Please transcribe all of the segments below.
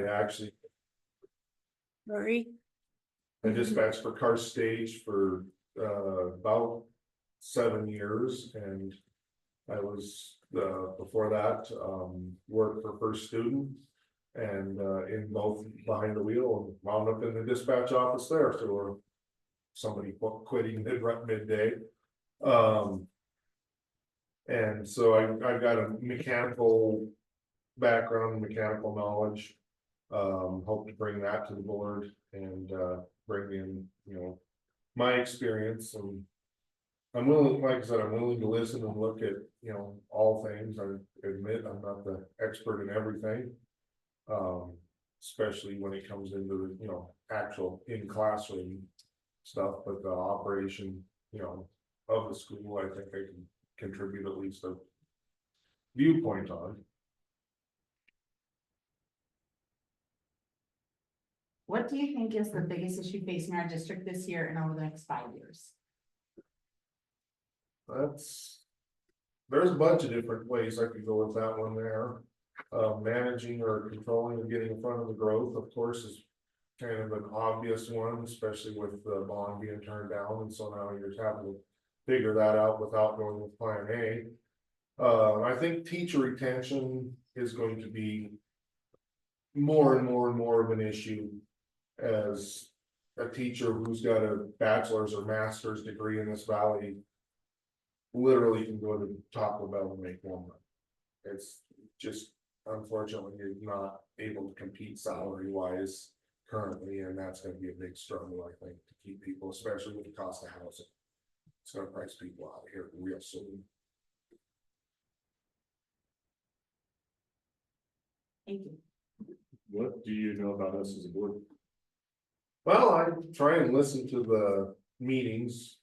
actually, Rory? I dispatched for Car Stage for, about 7 years, and I was, before that, worked for First Student. And, in both behind the wheel and wound up in the dispatch office there, so somebody quitting midday. And so I've got a mechanical background, mechanical knowledge. Hope to bring that to the board and, bring in, my experience, and I'm willing, like I said, I'm willing to listen and look at, all things. I admit I'm not the expert in everything. Especially when it comes into, actual in classroom stuff, but the operation, of the school, I think I can contribute at least a viewpoint on. What do you think is the biggest issue facing our district this year and over the next 5 years? There's a bunch of different ways I could go with that one there. Managing or controlling or getting in front of the growth, of course, is kind of an obvious one, especially with the bond being turned down, and so now you're having to figure that out without going with plan A. I think teacher retention is going to be more and more and more of an issue as a teacher who's got a bachelor's or master's degree in this valley literally can go to the top of the bell and make more money. It's just, unfortunately, you're not able to compete salary wise currently, and that's gonna be a big struggle, I think, to keep people, especially with the cost of housing. It's gonna price people out of here real soon. Thank you. What do you know about us as a board? Well, I try and listen to the meetings.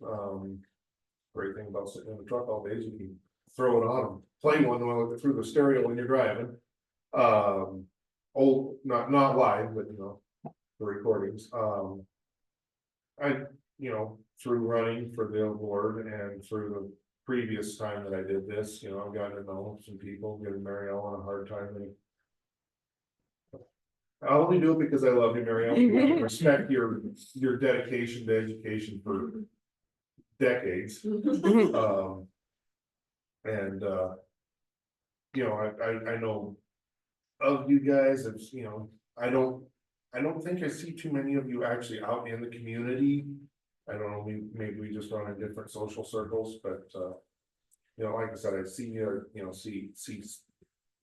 Great thing about sitting in the truck all day is you can throw it on and play one while through the stereo when you're driving. Not live, but the recordings. I, through running for the board and through the previous time that I did this, I've gotten to know some people, giving Mary Ellen a hard time. I only do it because I love you, Mary Ellen. I respect your dedication to education for decades. And I know of you guys. It's, I don't think I see too many of you actually out in the community. I don't know, maybe we just run in different social circles, but like I said, I see you, see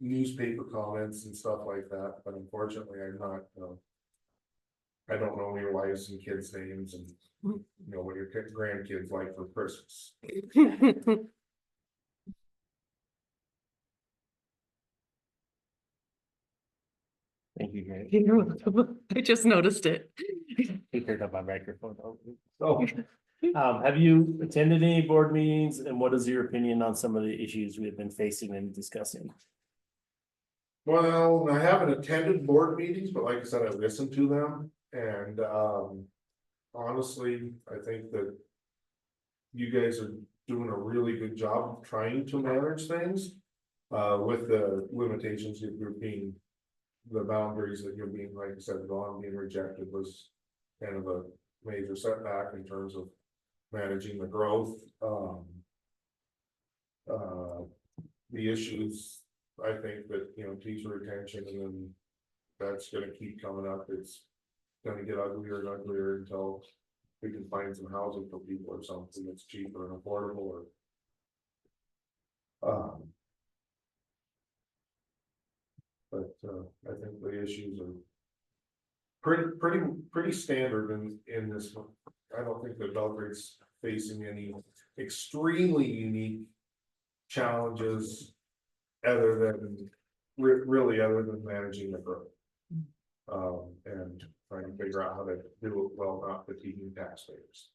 newspaper comments and stuff like that, but unfortunately I'm not, I don't know your wives and kids' names and what your grandkids like for Christmas. Thank you, Greg. I just noticed it. He turned up my microphone. So, have you attended any board meetings, and what is your opinion on some of the issues we have been facing and discussing? Well, I haven't attended board meetings, but like I said, I listened to them, and honestly, I think that you guys are doing a really good job of trying to manage things, with the limitations of your being, the boundaries that you're being, like I said, gone, being rejected was kind of a major setback in terms of managing the growth. The issues, I think that, teacher retention, and then that's gonna keep coming up. It's gonna get uglier and uglier until we can find some housing for people or something that's cheaper and affordable, or but I think the issues are pretty standard in this one. I don't think that Belgrade's facing any extremely unique challenges other than really other than managing the growth. And trying to figure out how to do it well, not fatiguing taxpayers.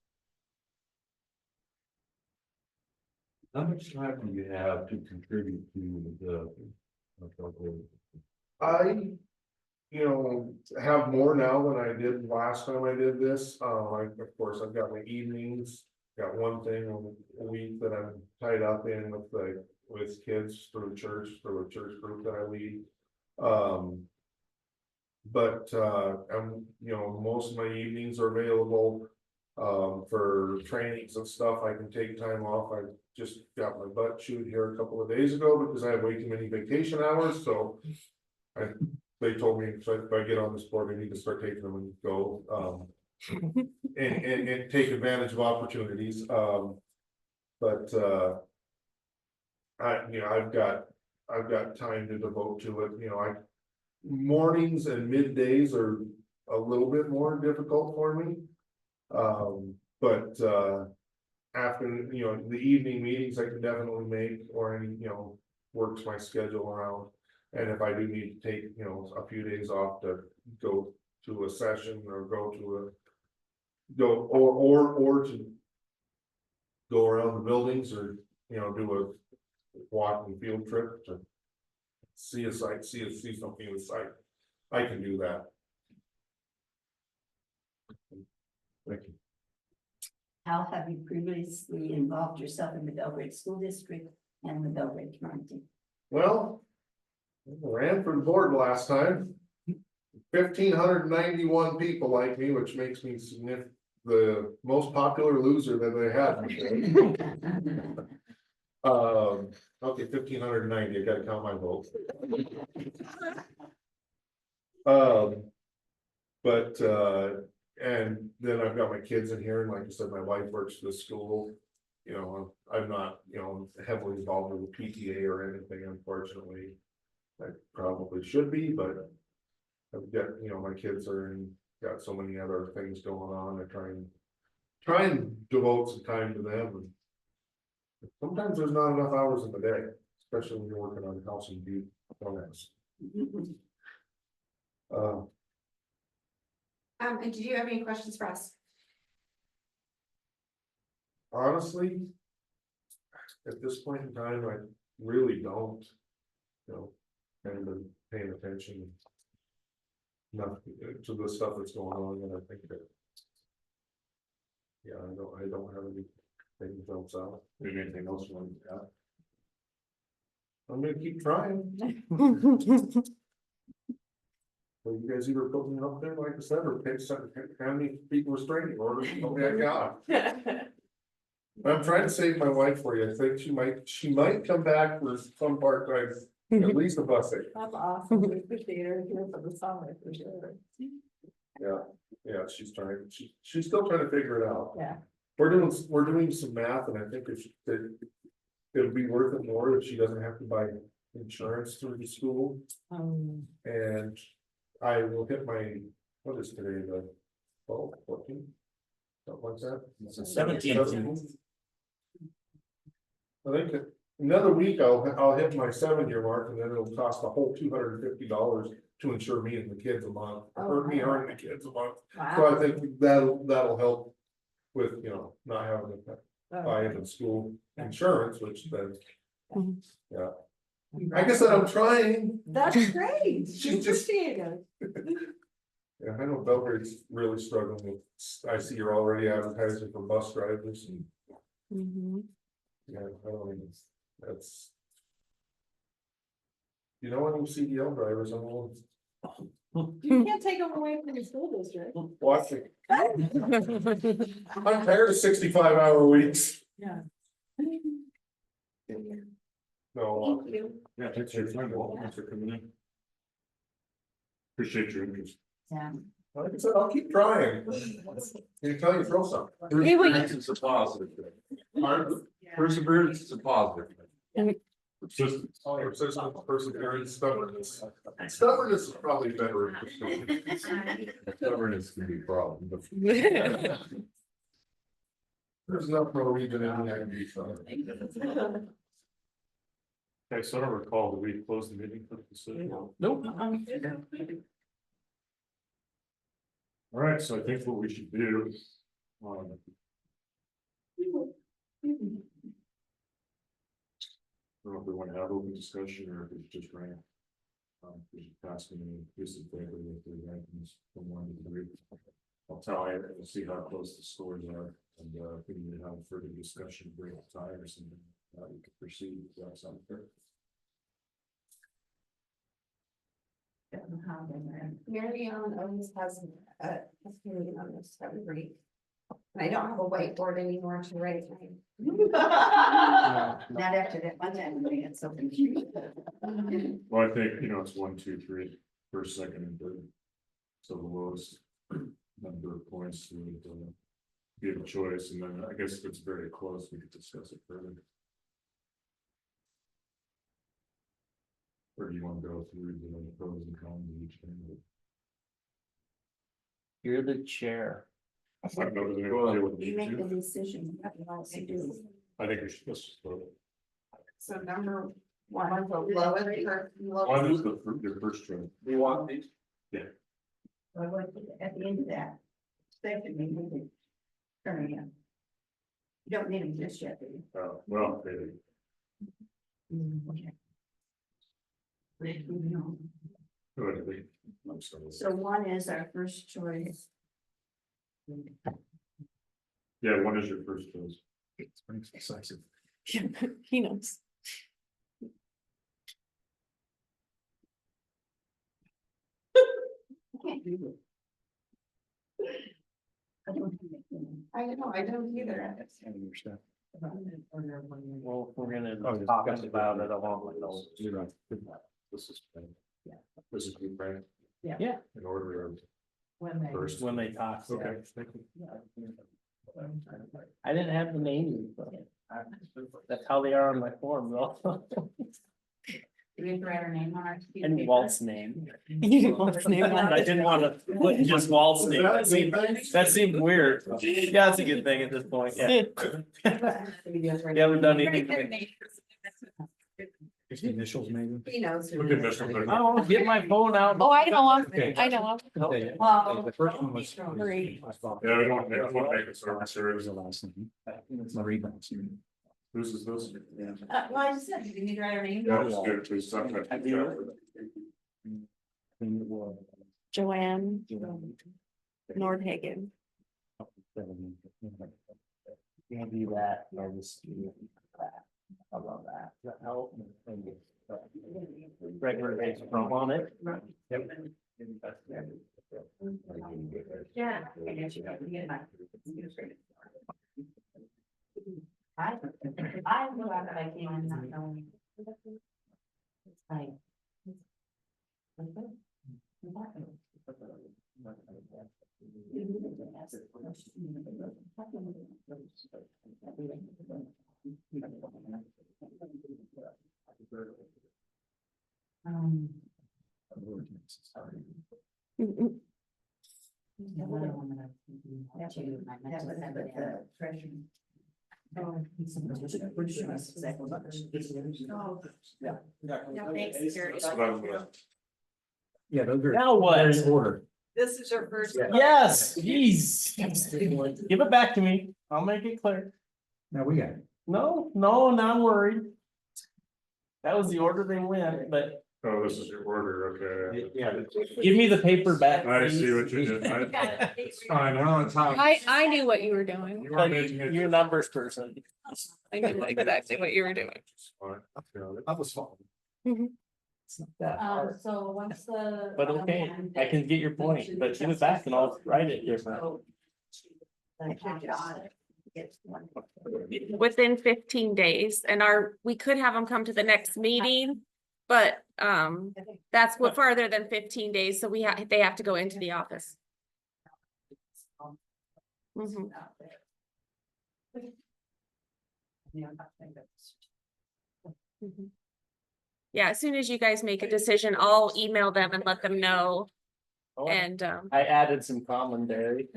How much time do you have to contribute to the? I, have more now than I did last time I did this. Of course, I've got my evenings, got one thing a week that I'm tied up in with kids through a church group that I lead. But, most of my evenings are available. For trainings and stuff, I can take time off. I just got my butt chewed here a couple of days ago because I had way too many vacation hours, so. They told me, so if I get on this board, I need to start taking them and go, and take advantage of opportunities, but, I've got time to devote to it, mornings and middays are a little bit more difficult for me. But, after, the evening meetings I can definitely make, or any, works my schedule around. And if I do need to take, a few days off to go to a session or go to or to go around the buildings or, do a walking field trip to see a site, see something in the site, I can do that. Thank you. How have you previously involved yourself in the Belgrade School District and the Belgrade community? Well, I ran for the board last time. 1,591 people like me, which makes me the most popular loser that they had. Okay, 1,590, I gotta count my votes. But, and then I've got my kids in here, and like I said, my wife works for the school. I'm not, heavily involved with the PTA or anything, unfortunately. I probably should be, but I've got, my kids got so many other things going on. I try and devote some time to them. And sometimes there's not enough hours in the day, especially when you're working on house and view plans. And did you have any questions for us? Honestly, at this point in time, I really don't, kind of paying attention enough to the stuff that's going on, and I think that, yeah, I don't have anything else out. Maybe anything else you want to add? I'm gonna keep trying. Well, you guys either put me up there, like I said, or pick some, how many people restraining orders, I got. I'm trying to save my wife for you. I think she might come back for some part-time, at least a busing. That's awesome. We appreciate her here for the summer for sure. Yeah, she's still trying to figure it out. Yeah. We're doing some math, and I think it'll be worth it more if she doesn't have to buy insurance through the school. And I will hit what is today, the 12, 14? Something like that. It's 17. I think that another week I'll hit my 7-year mark, and then it'll cost a whole $250 to insure me and the kids a month, or me and the kids a month. So I think that'll help with, not having to buy into school insurance, which then, yeah. Like I said, I'm trying. That's great. She's just- Appreciate it. Yeah, I know Belgrade's really struggling with, I see you're already advertising for bus drivers and, yeah, I don't mean, that's. Any CDL drivers, I'm old. You can't take them away from the school district. Watching. I'm tired of 65-hour weeks. Yeah. No, Thank you. Yeah, thanks for your time, Walt. Thanks for coming in. Appreciate your interest. Yeah. like I said, I'll keep trying. Anytime you throw something. Hey, wait. Perseverance is a positive thing. Pardon? Perseverance is a positive thing. Persistence. Persistence, perseverance, stubbornness. Stubbornness is probably better. Stubbornness can be a problem, but There's enough Norwegian in the IB, so. Okay, so I don't recall, did we close the meeting for the decision? Nope. All right, so I think what we should do. I don't know if we want to have open discussion or if it's just rank. We should pass me this in favor with the rankings from 1 to 3. I'll tell you and see how close the scores are, and if we need to have further discussion, break the tie or something, we could proceed. Does that sound fair? Mary Ellen always has a opinion on this every week. And I don't have a whiteboard anymore to write my. Not after that one time, we had something. Well, I think, it's 1, 2, 3, first, second, and third. So the lowest number of points would be the choice, and then I guess if it's very close, we could discuss it further. Or do you want to go through the pros and cons of each candidate? You're the chair. I don't know, does anyone feel what You you make the do? decision, what you want to do. I think we should, let's just vote. So number one, the lowest per. One is your first choice. Do you want these? Well, what, at the end of that, second, we need to turn it in. You don't need them just yet, do you? Well, maybe. Okay. No. Go ahead, Lee. I'm sorry. So one is our first choice. Yeah, one is your first choice. It's pretty decisive. He knows. I can't do it. I don't have it. I know, I don't either. Well, we're gonna Oh, yeah. talk about it along with those. You're right. This is. Yeah. This is good, right? Yeah, In order of When they. first. when they talk. yeah. Okay, thank you. I didn't have the name, but that's how they are on my form, though. Do we have to write our name on our? piece of And paper? Walt's name. You didn't want his name on I it. didn't want to put just Walt's name. That seemed weird. Yeah, that's a good thing at this point, yeah. You haven't done anything. Initials maybe? He knows. who Look it at is. this one. Oh, get my phone out. Oh, I know him. Okay. I know him. Well, The first one was. Marie. Yeah, we don't make it so serious. the last name. Marie. Whose is this? Well, I just said, do we need to write our name? Yeah, just do it, please. Something. I do. Joanne Nordhagen. Can't do that, I'll just do that. How about that? Does that help? Regular base from on it. Yep. Yeah. I guess you got to get my. I knew that I came in not knowing. It's like. Mm-mm. That was the treasurer. Yeah, thanks, Gary. That's what I was. Yeah, those are. Now what? they're in order. this is your first. Yes, jeez. Give it back to me. I'll make it clear. Now we got it. No, now I'm worried. That was the order they went, but Oh, this is your order, okay. Yeah. give me the paper back. I see please. what you did. It's fine, we're on top. I knew what you were doing. You are Like, making it. you're a numbers person. I knew exactly what you were doing. Fine. I was fine. It's not that hard. So what's the? But okay, I can get your point, but give it back and I'll write it different. Within 15 days, and we could have them come to the next meeting. But that's what farther than 15 days, so they have to go into the office. Mhm. Mhm. Yeah, as soon as you guys make a decision, I'll email them and let them know. And I added some commentary.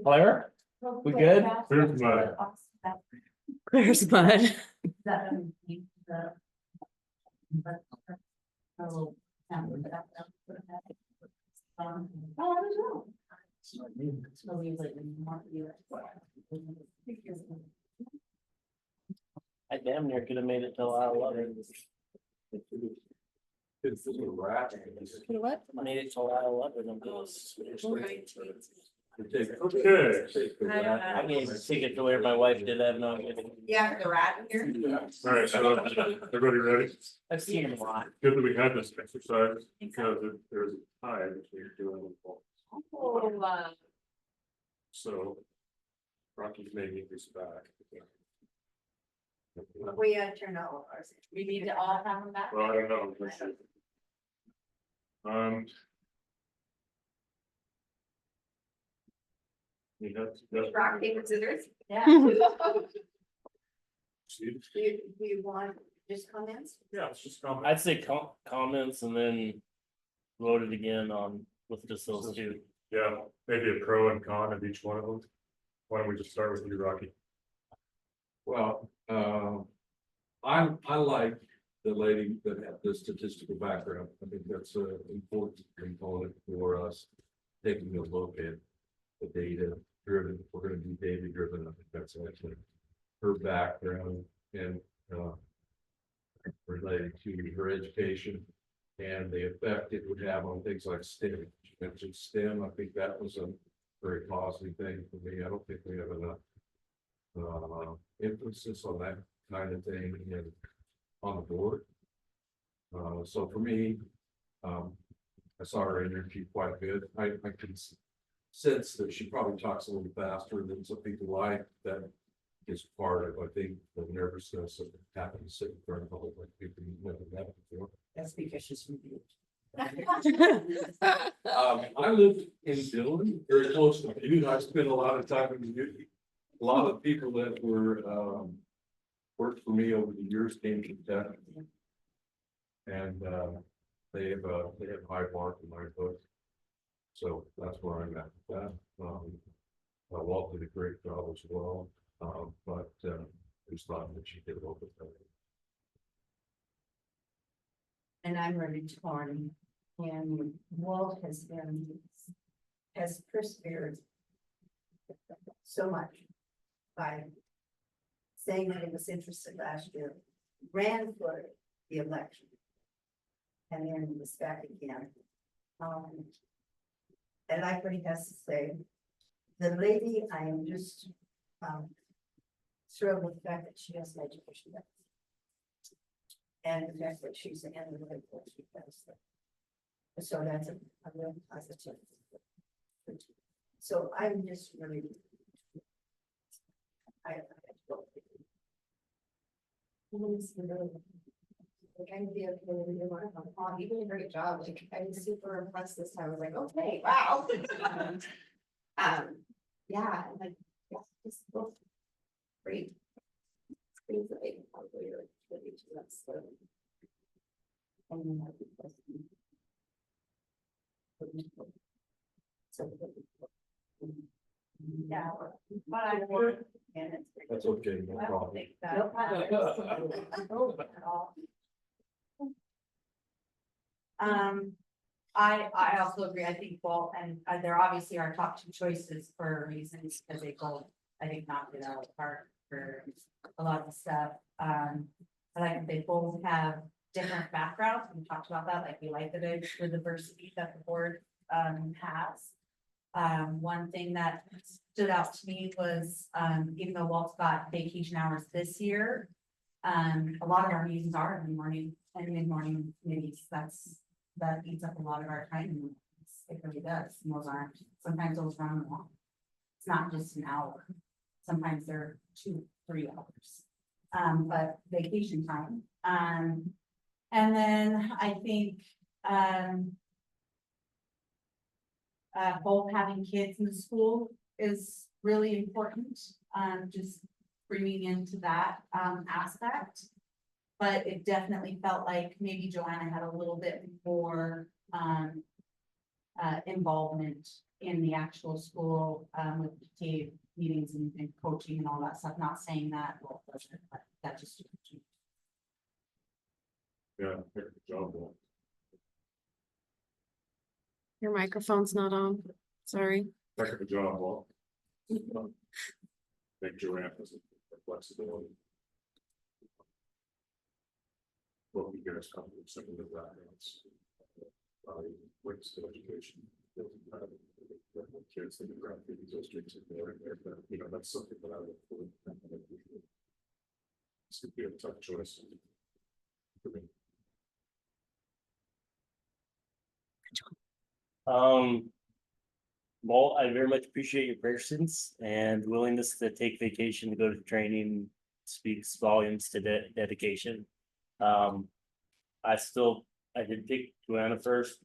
Claire, we good? Here's my- there's mud. I damn near could have made it till I 11. What? Made it till I 11 of those. Okay. I gave a ticket to where my wife did have no. Yeah, the rat here. All right, so everybody ready? I've seen him a lot. Good that we had this exercise because there's a tie between doing it. Oh, So. Rocky's making this back. we turn all of ours. We need to all have them back. Well, I don't know. We have to. Rock, paper, scissors. Yeah. Do you want just comments? Yeah, it's just. comment. I'd say comments and then vote it again on with just those two. Yeah, maybe a pro and con of each one of them. Why don't we just start with you, Rocky? Well, I like the lady that had the statistical background. I think that's an important component for us. Taking a look at the data driven, if we're gonna be data driven, I think that's actually her background and, related to her education and the effect it would have on things like STEM. She mentioned STEM. I think that was a very positive thing for me. I don't think we have enough emphasis on that kind of thing and on the board. So for me, I saw her energy quite good. I can sense that she probably talks a little faster than some people like. That is part of, I think, the nervousness of having to sit in front of public like people you've never met before. That's because she's from you. I lived in Dillon, very close to you. I spent a lot of time in the a lot of people that were worked for me over the years came to Kentucky. And they have high mark in my book. So that's where I'm at with that. Walt did a great job as well. But I just thought that she did a little bit better. And I'm ready to party. And Walt has persevered so much by saying that he was interested last year, ran for the election. And then was back again. And like what he has to say, the lady, I am just thrilled with the fact that she has an education. And the fact that she's in the right place because. So that's a real positive. So I'm just really. I Kind of be okay with it. You did a great job. Like, I was super impressed this time. I was like, okay, wow. Yeah, like, yeah, just both great. Things that they probably are really to that stuff. And then I think that's. Yeah, but I work and it's. That's okay, no I don't problem. think that. I also agree. I think both, and they're obviously our top two choices for reasons because they both, I think, knocked it out of the park for a lot of stuff. I like that they both have different backgrounds. We talked about that, like we like the diversity that the board has. One thing that stood out to me was, even though Walt's got vacation hours this year, a lot of our meetings are in the morning and mid-morning meetings. That eats up a lot of our time. It really does. And those aren't, sometimes those run long. It's not just an hour. Sometimes they're 2-3 hours. But vacation time. And then I think, both having kids in the school is really important, just bringing into that aspect. But it definitely felt like maybe Joanna had a little bit more involvement in the actual school with PTA meetings and coaching and all that stuff. Not saying that, well, but that just. Yeah, good job, Walt. Your microphone's not on. Sorry. Heck of a job, Walt. Thank Joanne for the flexibility. Well, you guys come with some of the backgrounds. Brings to education. the kids that are around the districts and they're, but, you know, that's something that I would. This could be a tough choice. For me. Well, I very much appreciate your patience and willingness to take vacation to go to training. Speaks volumes to dedication. I did pick Joanna first.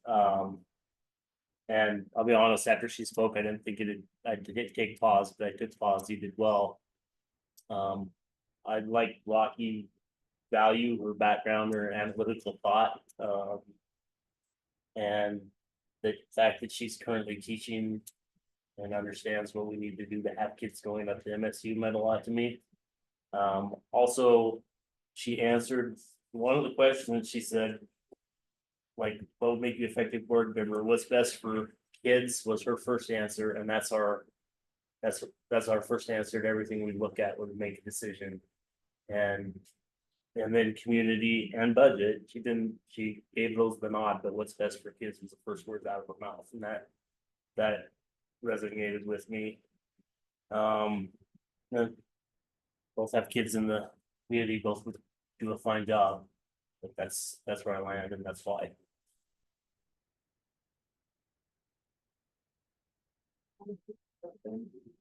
And I'll be honest, after she spoke, I didn't think I did take pause, but I took pause. You did well. I like Rocky value, her background, her analytical thought. And the fact that she's currently teaching and understands what we need to do to have kids going up to MSU meant a lot to me. Also, she answered one of the questions. She said, like, what would make you effective board member? What's best for kids was her first answer, and that's our first answer to everything we look at when we make a decision. And then community and budget. She gave those the nod, but what's best for kids was the first words out of her mouth, and that resonated with me. And both have kids in the community, both would do a fine job. But that's where I land, and that's why.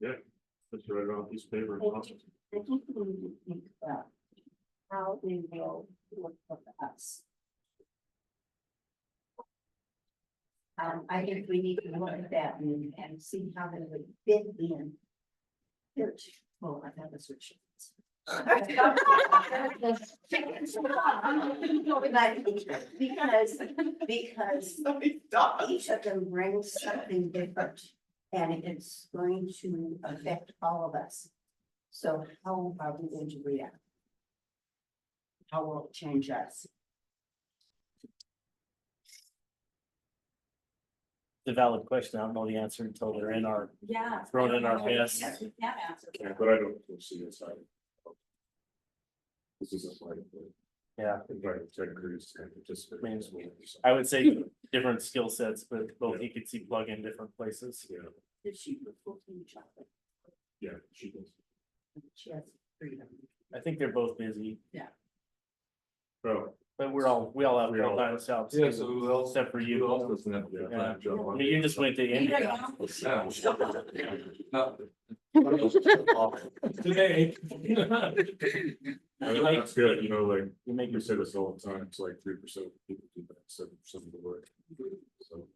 Yeah, that's right on this paper. Awesome. I think we need to think about how they will work with us. I think we need to look at that and see how they would fit in. Oh, I have a switch. Because each of them brings something different, and it's going to affect all of us. So how are we going to react? How will it change us? The valid question. I don't know the answer until they're in our thrown in our face. Yeah, but I don't see it side. This is a slide. Yeah. Right, Ted Cruz and participants. I would say different skill sets, but both you could see plug in different places. Yeah, Did she put 14 chocolate? yeah, she does. She has freedom. I think they're both busy, Oh, but we all have We all- full-time jobs. Yeah, so who else? Except for you. Who else doesn't have to? Yeah. a job? I mean, you just went to India. Today. I mean, that's good, you know, like, You make we say this all the time, it's like 3% of people do that, 7% of the work. So,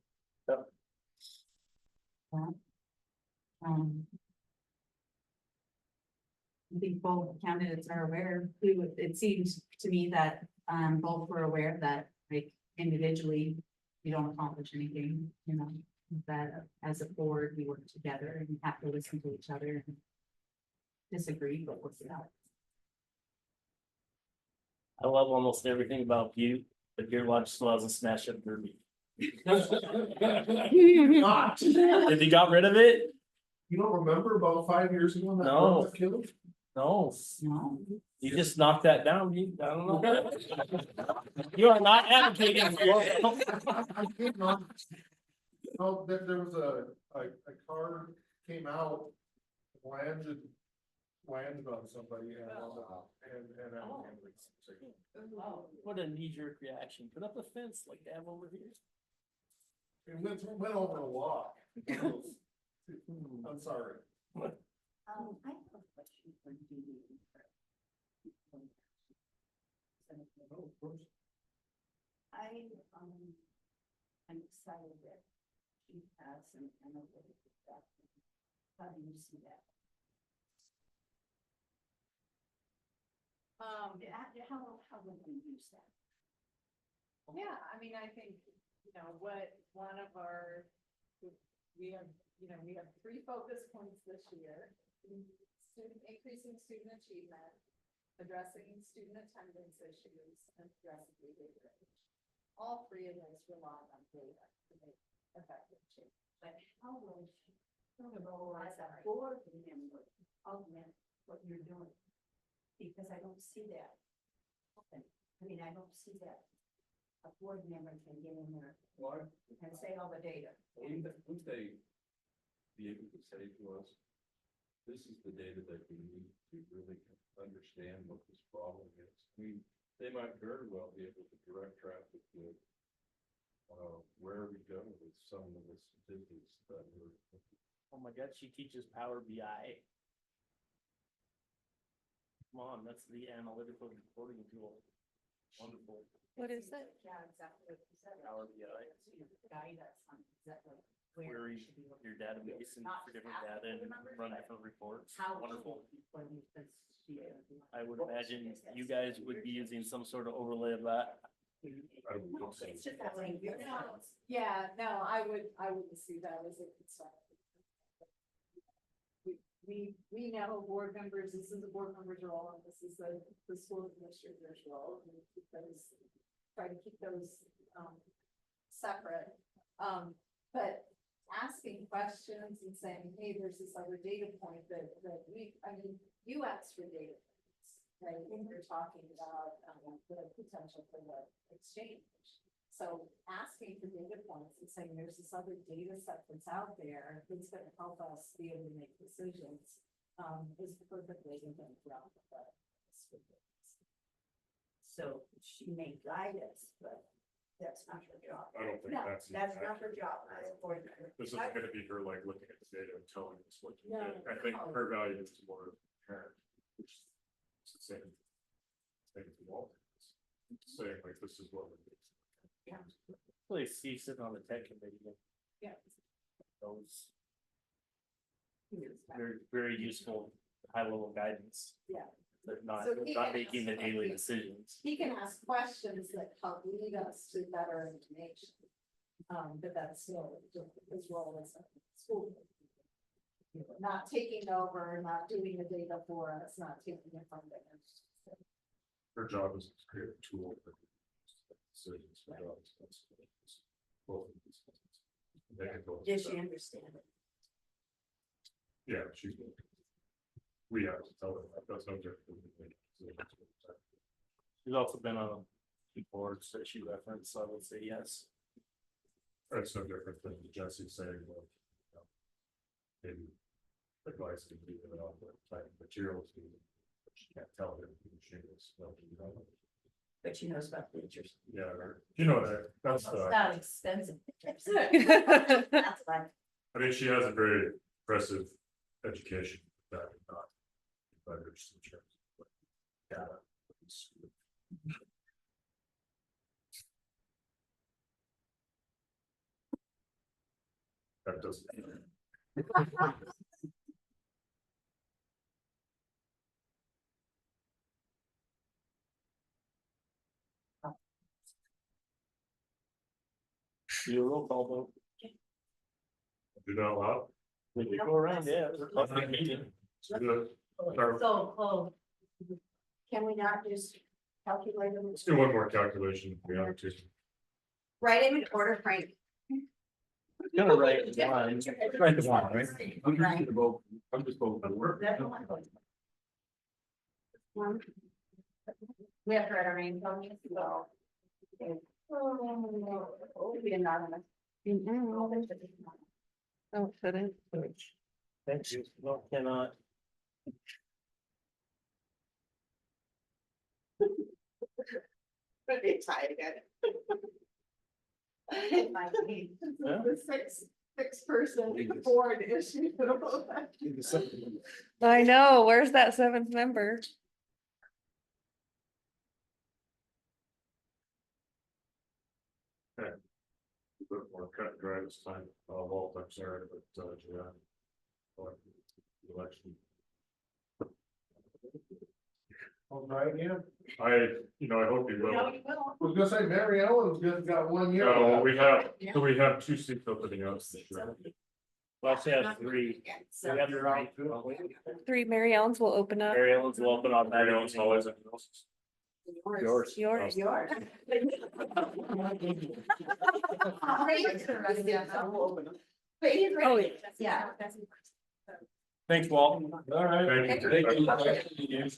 I think both candidates are aware, it seems to me that, both were aware that, like, individually, we don't accomplish anything, you know, that as a board, we work together and have to listen to each other and disagree, but what's it out? I love almost everything about you, but your lunch still hasn't smashed up through me. Not. If you got rid of it? You don't remember about 5 years ago? That No. one that killed? No, No, you just knocked that down. I don't know. You are not advocating for it. No, there was a car came out, landed on somebody and. What a knee-jerk reaction. Put up a fence like they have over here. It went over a walk. I'm sorry. I have a question for Dee. I'm excited that she has an analytical background. How do you see that? How would we use that? Yeah, I mean, I think, you know, one of our, we have 3 focus points this year. Increasing student achievement, addressing student attendance issues, and addressing behavior. All 3 of those rely on data to make effective change. But how will she, as a board member, augment what you're doing? Because I don't see that. happen. I mean, I don't see that. A board member can get in there Why? and say all the data. Once they be able to say to us, this is the data that we need to really understand what this problem is. I mean, they might very well be able to direct traffic with where we go with some of the statistics that we're. Oh my God, she teaches Power BI. Come on, that's the analytical reporting tool. Wonderful. What is it? Yeah, exactly what you said. Power BI. Guide us on exactly where Query we should be looking. your database and Not for different just data and the numbers, run but different reports. How. Wonderful. I would What imagine is this? you guys would be using some sort of overlay of that. I don't know. It's just that way. Yeah, no, I wouldn't see that as a concern. We know board members, this is the board member's role, and this is the school administrator's role, and keep those, try to keep those, separate. But asking questions and saying, hey, there's this other data point that you asked for data points, right? When you're talking about, the potential for the exchange. So asking for data points and saying there's this other data set that's out there that's gonna help us be able to make decisions, is perfectly within the realm of that. So she may guide us, but that's not her job. I don't think No, that's. That's not her job as a board member. This isn't gonna be her like looking at the data and telling us what to do. No, I think no. her value is more apparent, which is the same. Thing to Walter. Saying like, this is what we do. Really see sitting on the tech committee. Yeah. Those very, very useful, high level guidance. Yeah. But not, So he not can making the ask- daily decisions. He can ask questions that help lead us to better information. But that's still his role as a school. Not taking over, not doing the data for us, not taking it from them. Her job is to create a tool for decisions for jobs. That's both of these things. They can go- Does she understand it? Yeah, she's. We have to tell her that, that's no different. than making decisions. She's also been on a few boards that she referenced, so I would say yes. It's no different than Jesse saying, well, you know, maybe advice to do it on what type of materials. to use, but she can't tell him who she is. No, you know. But she knows about bleachers. Yeah, or, you know, that's It's the, not expensive. That's like, I mean, she has a very impressive education that not. But there's some terms. but, Yeah. it's- That doesn't. Do a roll call vote. Do that loud. We can go around, yeah. We're public meeting. Let's so, can we not just calculate them? do one more calculation. if We have to. Write them in order, Frank. Gonna write one. Right, the one, right? I'm just Right. gonna vote, I'm just voting for work. That's one. One. We have to write our names on these, so. Oh, be anonymous. Oh, shouldn't. Thank you. No, cannot. Pretty excited. Yeah. The six person board issue. I know, where's that seventh member? Bit more cut and dry this time, Walt, I'm sorry, but, yeah. Election. I'll try again. I hope you will. I was gonna say, Mary Ellen's just got 1 year. No, we have 2 seats opening up. this year. Well, actually, I have three. We have your right. 3 Mary Ellen's will open up. Mary Ellen's will open on that. Mary Ellen's always in those. Yours. Yours. Yours. Oh, yeah. Yeah. Thanks, Walt. All right. Thank you. Thank you.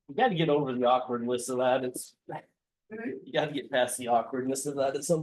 We gotta get over the awkwardness of that. It's You gotta get past the awkwardness of that at some